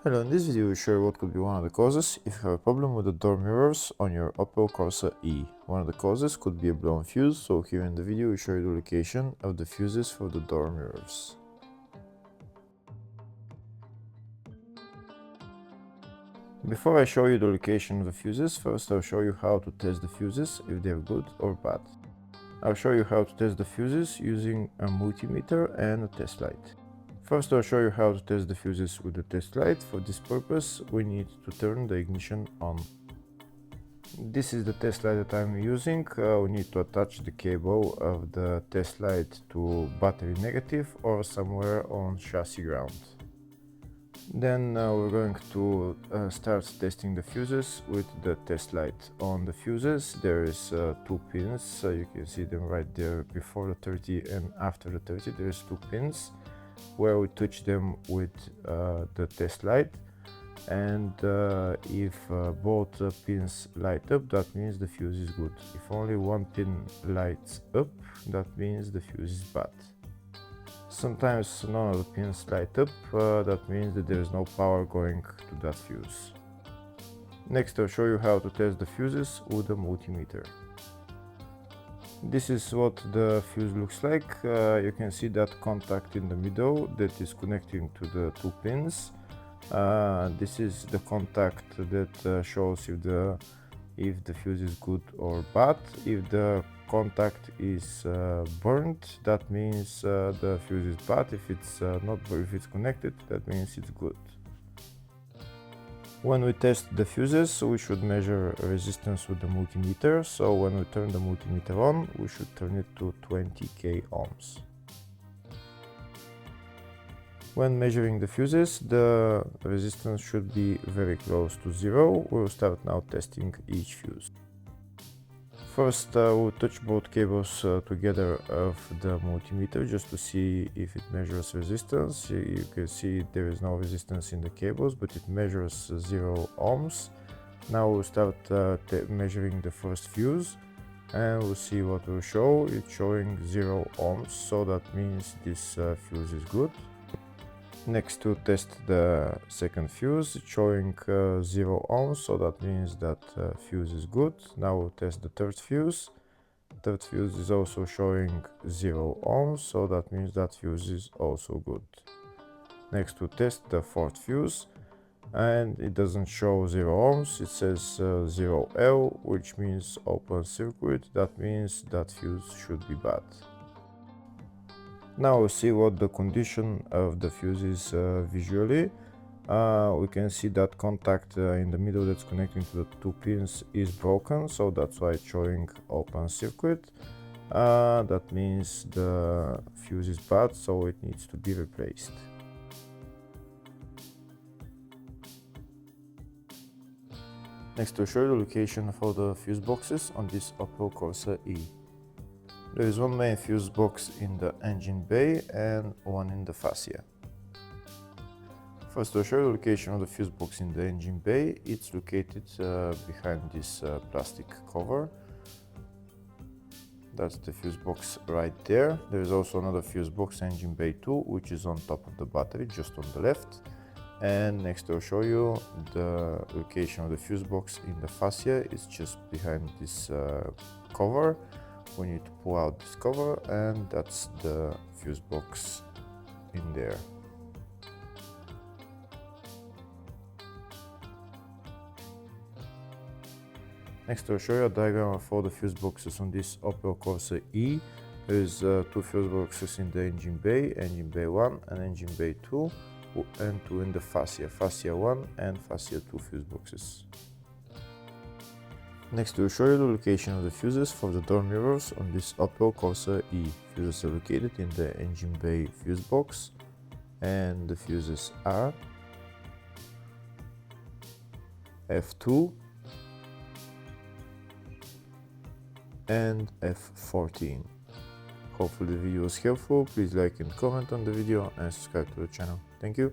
Hello, in this video we show you what could be one of the causes if you have a problem with the door mirrors on your Opel Corsa E. One of the causes could be a blown fuse, so here in the video we show you the location of the fuses for the door mirrors. Before I show you the location of the fuses, first I'll show you how to test the fuses, if they're good or bad. I'll show you how to test the fuses using a multimeter and a test light. First I'll show you how to test the fuses with the test light. For this purpose we need to turn the ignition on. This is the test light that I'm using. We need to attach the cable of the test light to battery negative or somewhere on chassis ground. Then we're going to start testing the fuses with the test light. On the fuses there is two pins, you can see them right there before the 30 and after the 30. There's two pins where we touch them with the test light, and if both pins light up, that means the fuse is good. If only one pin lights up, that means the fuse is bad. Sometimes none of the pins light up, that means that there is no power going to that fuse. Next I'll show you how to test the fuses with a multimeter. This is what the fuse looks like. You can see that contact in the middle that is connecting to the two pins. This is the contact that shows if the fuse is good or bad. If the contact is burnt, that means the fuse is bad. If it's not, if it's connected, that means it's good. When we test the fuses, we should measure resistance with the multimeter. So when we turn the multimeter on, we should turn it to 20k ohms. When measuring the fuses, the resistance should be very close to zero. We'll start now testing each fuse. First, we'll touch both cables together of the multimeter just to see if it measures resistance. You can see there is no resistance in the cables, but it measures 0 ohms. Now we'll start measuring the first fuse, and we'll see what will show. It's showing 0 ohms, so that means this fuse is good. Next, to test the second fuse, it's showing 0 ohms, so that means that fuse is good. Now we'll test the third fuse. Third fuse is also showing 0 ohms, so that means that fuse is also good. Next we'll test the fourth fuse, and it doesn't show 0 ohms, it says 0L, which means open circuit. That means that fuse should be bad. Now we'll see what the condition of the fuse is visually. We can see that contact in the middle that's connecting to the two pins is broken, so that's why it's showing open circuit. That means the fuse is bad, so it needs to be replaced. Next I'll show you the location for the fuse boxes on this Opel Corsa E. There is one main fuse box in the engine bay and one in the fascia. First I'll show you the location of the fuse box in the engine bay. It's located behind this plastic cover. That's the fuse box right there. There is also another fuse box, engine bay 2, which is on top of the battery, just on the left. And next I'll show you the location of the fuse box in the fascia. It's just behind this cover. We need to pull out this cover, and that's the fuse box in there. Next I'll show you a diagram of all the fuse boxes on this Opel Corsa E. There's two fuse boxes in the engine bay 1 and engine bay 2, and two in the fascia 1 and fascia 2 fuse boxes. Next we'll show you the location of the fuses for the door mirrors on this Opel Corsa E. Fuses are located in the engine bay fuse box, and the fuses are F2 and F14. Hopefully the video was helpful. Please like and comment on the video and subscribe to the channel. Thank you.